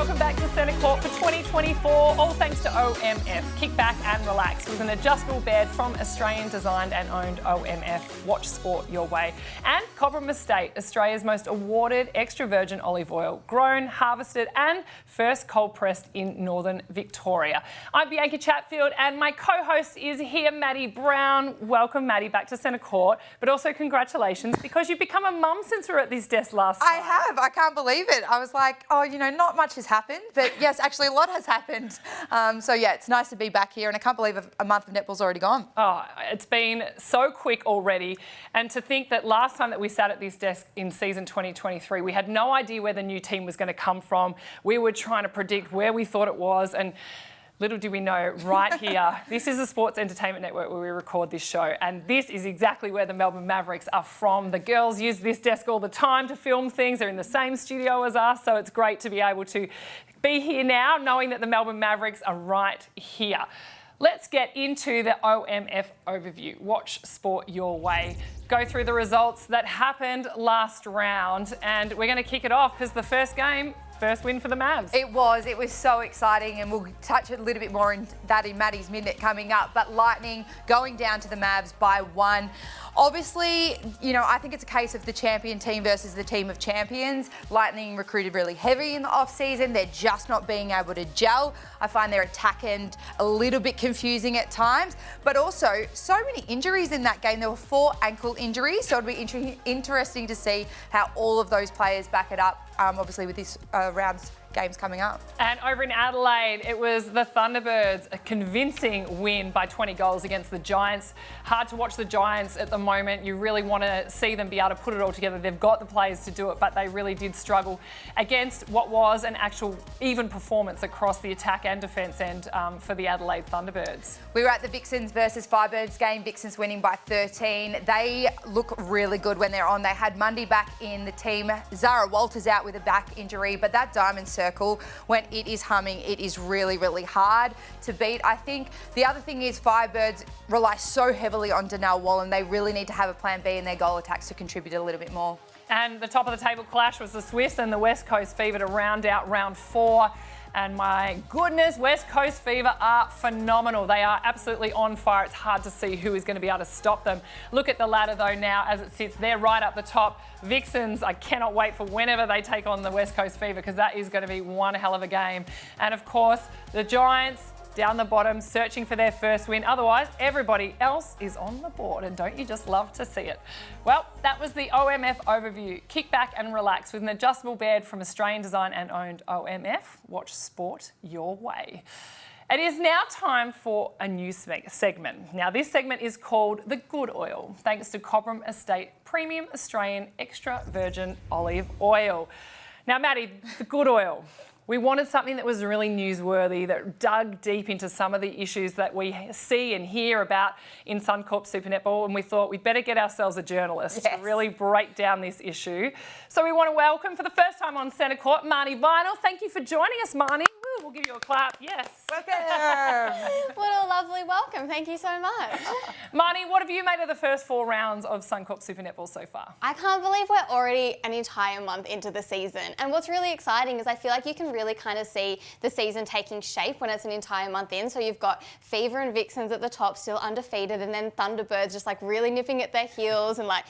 welcome back to Centre Court for 2024, all thanks to OMF. Kick back and relax with an adjustable bed from Australian designed and owned OMF. Watch sport your way. And Cobram Estate, Australia's most awarded extra virgin olive oil, grown, harvested and first cold pressed in northern Victoria. I'm Bianca Chatfield and my co-host is here, Maddie Brown. Welcome, Maddie, back to Centre Court, but also congratulations because you've become a mum since we were at this desk last time. I have. I can't believe it. I was like, oh, you know, not much has happened, but yes, actually a lot has happened. So yeah, it's nice to be back here and I can't believe a month of netball's already gone. Oh, it's been so quick already. And to think that last time that we sat at this desk in season 2023, we had no idea where the new team was going to come from. We were trying to predict where we thought it was, and little do we know, right here, this is the Sports Entertainment Network where we record this show, and this is exactly where the Melbourne Mavericks are from. The girls use this desk all the time to film things. They're in the same studio as us, so it's great to be able to be here now, knowing that the Melbourne Mavericks are right here. Let's get into the OMF overview. Watch sport your way. Go through the results that happened last round, and we're going to kick it off because the first win for the Mavs. It was so exciting, and we'll touch a little bit more in that in Maddies Minute coming up. But Lightning going down to the Mavs by 1. Obviously, you know, I think it's a case of the champion team versus the team of champions. Lightning recruited really heavy in the off-season. They're just not being able to gel. I find their attack end a little bit confusing at times, but also so many injuries in that game. There were 4 ankle injuries, so it'll be interesting to see how all of those players back it up, obviously with this round's games coming up. And over in Adelaide, it was the Thunderbirds, a convincing win by 20 goals against the Giants. Hard to watch the Giants at the moment. You really want to see them be able to put it all together. They've got the players to do it, but they really did struggle against what was an actual even performance across the attack and defence end for the Adelaide Thunderbirds. We were at the Vixens versus Firebirds game. Vixens winning by 13. They look really good when they're on. They had Mundy back in the team. Zara Walters out with a back injury, but that diamond circle, when it is humming, it is really, really hard to beat. I think the other thing is Firebirds rely so heavily on Donnell Wallen. They really need to have a plan B in their goal attacks to contribute a little bit more. And the top of the table clash was the Swiss and the West Coast Fever to round out round 4. And my goodness, West Coast Fever are phenomenal. They are absolutely on fire. It's hard to see who is going to be able to stop them. Look at the ladder though now as it sits. They're right up the top. Vixens, I cannot wait for whenever they take on the West Coast Fever because that is going to be one hell of a game. And of course, the Giants down the bottom, searching for their first win. Otherwise, everybody else is on the board, and don't you just love to see it? Well, that was the OMF overview. Kick back and relax with an adjustable bed from Australian designed and owned OMF. Watch sport your way. It is now time for a new segment. Now, this segment is called The Good Oil, thanks to Cobram Estate Premium Australian Extra Virgin Olive Oil. Now, Maddie, the good oil. We wanted something that was really newsworthy, that dug deep into some of the issues that we see and hear about in Suncorp Super Netball, and we thought we'd better get ourselves a journalist to really break down this issue. So we want to welcome, for the first time on Centre Court, Marnie Vinall. Thank you for joining us, Marnie. Woo, we'll give you a clap. Yes. Welcome. What a lovely welcome. Thank you so much. Marnie, what have you made of the first 4 rounds of Suncorp Super Netball so far? I can't believe we're already an entire month into the season. And what's really exciting is I feel like you can really kind of see the season taking shape when it's an entire month in. So you've got Fever and Vixens at the top, still undefeated, and then Thunderbirds just like really nipping at their heels and like,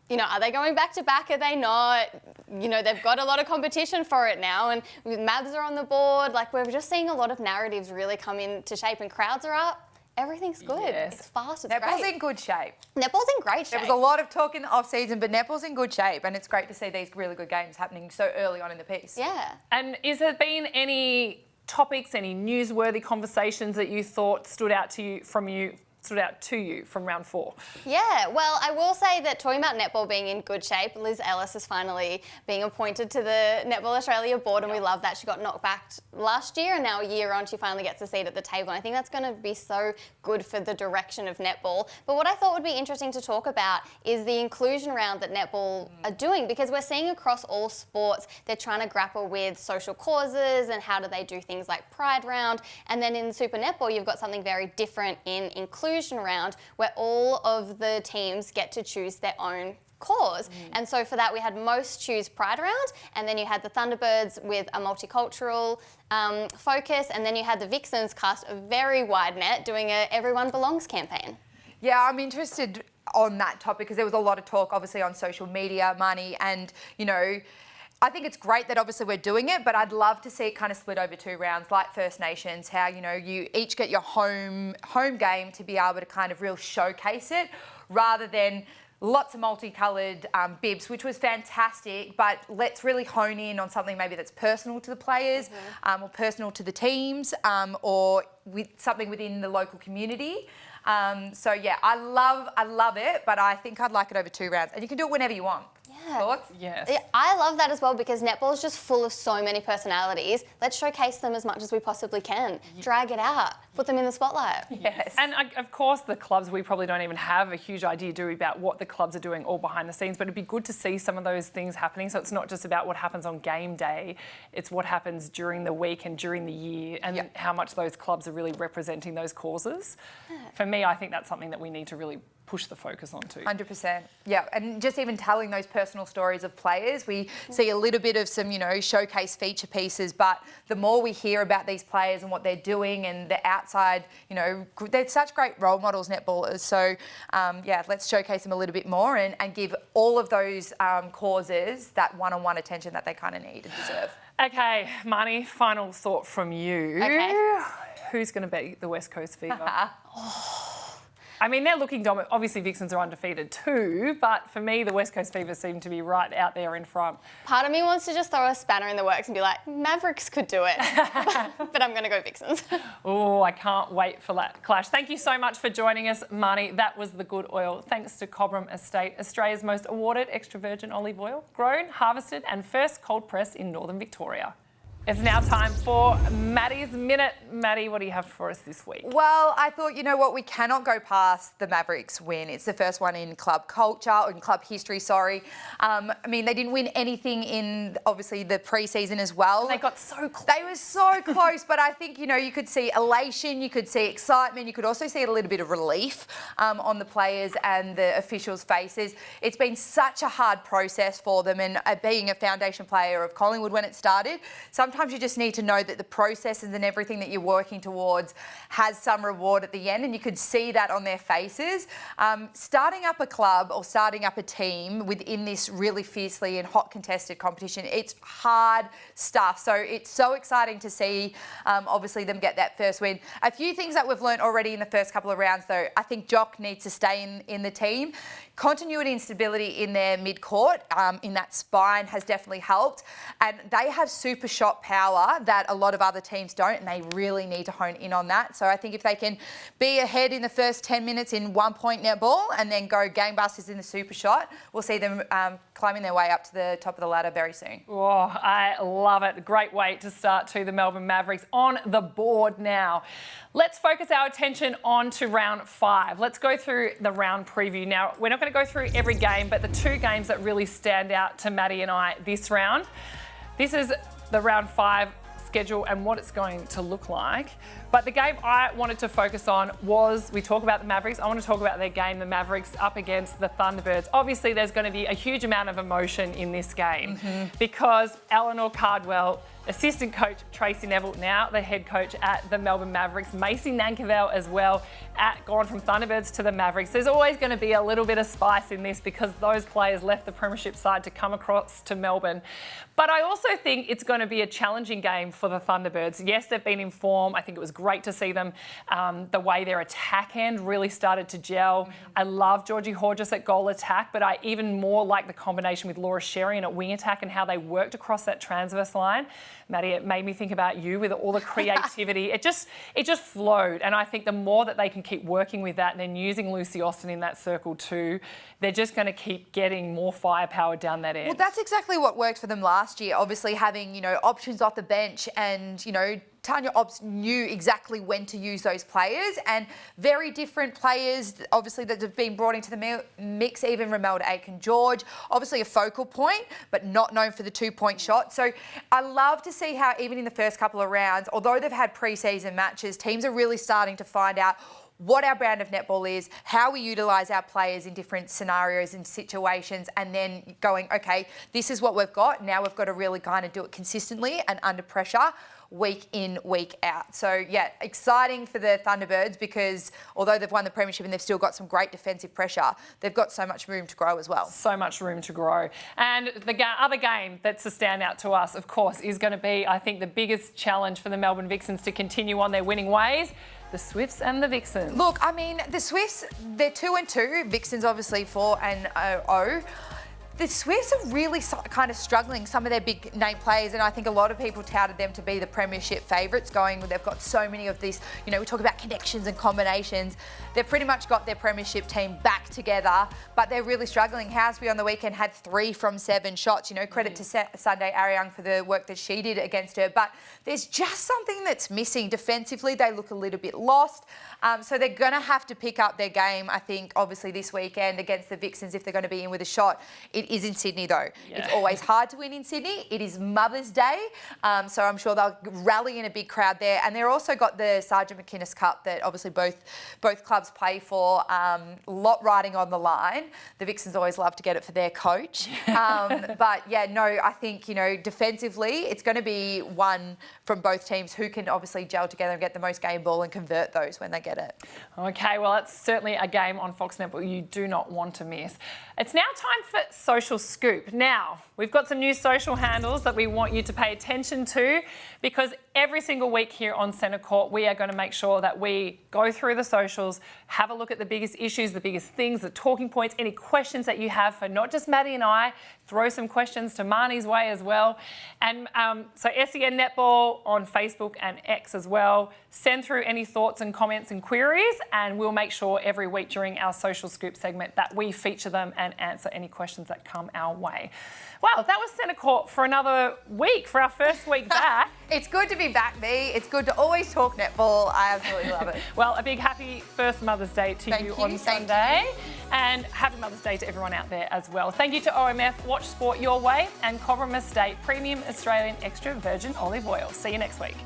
you know, are they going back to back? Are they not? You know, they've got a lot of competition for it now, and Mavs are on the board. Like, we're just seeing a lot of narratives really come into shape, and crowds are up. Everything's good. Yes. It's fast. It's Netball's great. in good shape. Netball's in great shape. There was a lot of talk in the off-season, but netball's in good shape, and it's great to see these really good games happening so early on in the piece. Yeah. And has there been any topics, any newsworthy conversations that you thought stood out to you from round 4? Yeah, well, I will say that talking about netball being in good shape, Liz Ellis is finally being appointed to the Netball Australia board, and we love that. She got knocked back last year, and now a year on, she finally gets a seat at the table. And I think that's going to be so good for the direction of netball. But what I thought would be interesting to talk about is the inclusion round that netball are doing, because we're seeing across all sports, they're trying to grapple with social causes and how do they do things like Pride Round. And then in Super Netball, you've got something very different in inclusion round, where all of the teams get to choose their own cause. And so for that, we had most choose Pride round, and then you had the Thunderbirds with a multicultural focus, and then you had the Vixens cast a very wide net doing a Everyone Belongs campaign. Yeah, I'm interested on that topic because there was a lot of talk, obviously, on social media, Marnie, and, you know, I think it's great that obviously we're doing it, but I'd love to see it kind of split over 2 rounds, like First Nations, how, you know, you each get your home game to be able to kind of real showcase it, rather than lots of multicoloured bibs, which was fantastic, but let's really hone in on something maybe that's personal to the players, or personal to the teams, or with something within the local community. So yeah, I love it, but I think I'd like it over 2 rounds, and you can do it whenever you want. Yeah. Thoughts? Yes. Yeah, I love that as well because netball is just full of so many personalities. Let's showcase them as much as we possibly can. Drag it out. Put them in the spotlight. Yes. And of course, the clubs, we probably don't even have a huge idea, do we, about what the clubs are doing all behind the scenes, but it'd be good to see some of those things happening. So it's not just about what happens on game day, it's what happens during the week and during the year, and how much those clubs are really representing those causes. For me, I think that's something that we need to really push the focus onto. 100%. Yeah, and just even telling those personal stories of players, we see a little bit of some, you know, showcase feature pieces, but the more we hear about these players and what they're doing and the outside, you know, they're such great role models, netballers. So, yeah, let's showcase them a little bit more and give all of those causes that one-on-one attention that they kind of need and deserve. Okay, Marnie, final thought from you. Okay. Who's going to beat the West Coast Fever? I mean, they're looking dominant. Obviously, Vixens are undefeated too, but for me, the West Coast Fever seem to be right out there in front. Part of me wants to just throw a spanner in the works and be like, Mavericks could do it, but I'm going to go Vixens. Oh, I can't wait for that clash. Thank you so much for joining us, Marnie. That was the good oil. Thanks to Cobram Estate, Australia's most awarded extra virgin olive oil, grown, harvested and first cold pressed in Northern Victoria. It's now time for Maddies Minute. Maddie, what do you have for us this week? Well, I thought, you know what, we cannot go past the Mavericks win. It's the first one in club culture, or in club history, sorry. I mean, they didn't win anything in, obviously, the pre-season as well. And they got so close. They were so close, but I think, you know, you could see elation, you could see excitement, you could also see a little bit of relief on the players and the officials' faces. It's been such a hard process for them, and being a foundation player of Collingwood when it started, sometimes you just need to know that the processes and everything that you're working towards has some reward at the end, and you could see that on their faces. Starting up a club or starting up a team within this really fiercely and hot contested competition, it's hard stuff. So it's so exciting to see, obviously, them get that first win. A few things that we've learned already in the first couple of rounds, though. I think Jock needs to stay in the team. Continuity and stability in their mid-court, in that spine, has definitely helped. And they have super shot power that a lot of other teams don't, and they really need to hone in on that. So I think if they can be ahead in the first 10 minutes in 1-point netball and then go gangbusters in the super shot, we'll see them climbing their way up to the top of the ladder very soon. Oh, I love it. Great way to start to the Melbourne Mavericks on the board now. Let's focus our attention on to round 5. Let's go through the round preview. Now, we're not going to go through every game, but the 2 games that really stand out to Maddie and I this round. This is the round 5 schedule and what it's going to look like. But the game I wanted to focus on was, we talk about the Mavericks, I want to talk about their game, the Mavericks up against the Thunderbirds. Obviously, there's going to be a huge amount of emotion in this game because Eleanor Cardwell, assistant coach Tracy Neville, now the head coach at the Melbourne Mavericks, Macy Nankerville as well, gone from Thunderbirds to the Mavericks. There's always going to be a little bit of spice in this because those players left the premiership side to come across to Melbourne. But I also think it's going to be a challenging game for the Thunderbirds. Yes, they've been in form. I think it was great to see them, the way their attack end really started to gel. I love Georgie Horgis at goal attack, but I even more like the combination with Laura Sherian at wing attack and how they worked across that transverse line. Maddie, it made me think about you with all the creativity. It just flowed. And I think the more that they can keep working with that and then using Lucy Austin in that circle too, they're just going to keep getting more firepower down that end. Well, that's exactly what worked for them last year. Obviously, having, you know, options off the bench and, you know, Tanya Obbs knew exactly when to use those players, and very different players, obviously, that have been brought into the mix, even Romelda Aiken-George, obviously a focal point, but not known for the 2-point shot. So I love to see how even in the first couple of rounds, although they've had pre-season matches, teams are really starting to find out what our brand of netball is, how we utilise our players in different scenarios and situations, and then going, okay, this is what we've got. Now we've got to really kind of do it consistently and under pressure, week in, week out. So, yeah, exciting for the Thunderbirds because although they've won the premiership and they've still got some great defensive pressure, they've got so much room to grow as well. So much room to grow. And the other game that's a standout to us, of course, is going to be, I think, the biggest challenge for the Melbourne Vixens to continue on their winning ways. The Swifts and the Vixens. Look, I mean, the Swifts, they're 2-2. Vixens, obviously, 4-0. The Swifts are really kind of struggling, some of their big name players, and I think a lot of people touted them to be the premiership favourites they've got so many of these, we talk about connections and combinations. They've pretty much got their premiership team back together, but they're really struggling. Houseby on the weekend had 3 from 7 shots, credit to Sunday Ariang for the work that she did against her, but there's just something that's missing. Defensively, they look a little bit lost, so they're going to have to pick up their game, I think, obviously this weekend against the Vixens if they're going to be in with a shot. It is in Sydney though. Yeah. It's always hard to win in Sydney. It is Mother's Day, so I'm sure they'll rally in a big crowd there. And they've also got the Sergeant McInnes Cup that obviously both clubs play for. A lot riding on the line. The Vixens always love to get it for their coach. But yeah, no, I think, defensively, it's going to be one from both teams who can obviously gel together and get the most game ball and convert those when they get it. Okay, well, that's certainly a game on Fox Netball you do not want to miss. It's now time for Social Scoop. Now, we've got some new social handles that we want you to pay attention to because every single week here on Centre Court, we are going to make sure that we go through the socials, have a look at the biggest issues, the biggest things, the talking points, any questions that you have for not just Maddie and I, throw some questions to Marnie's way as well. And so SEN Netball on Facebook and X as well. Send through any thoughts and comments and queries, and we'll make sure every week during our Social Scoop segment that we feature them and answer any questions that come our way. Wow, that was Centre Court for another week, for our first week back. It's good to be back, Bea. It's good to always talk netball. I absolutely love it. Well, a big happy first Mother's Day to you on Sunday. And happy Mother's Day to everyone out there as well. Thank you to OMF, Watch Sport Your Way, and Cobram Estate Premium Australian Extra Virgin Olive Oil. See you next week.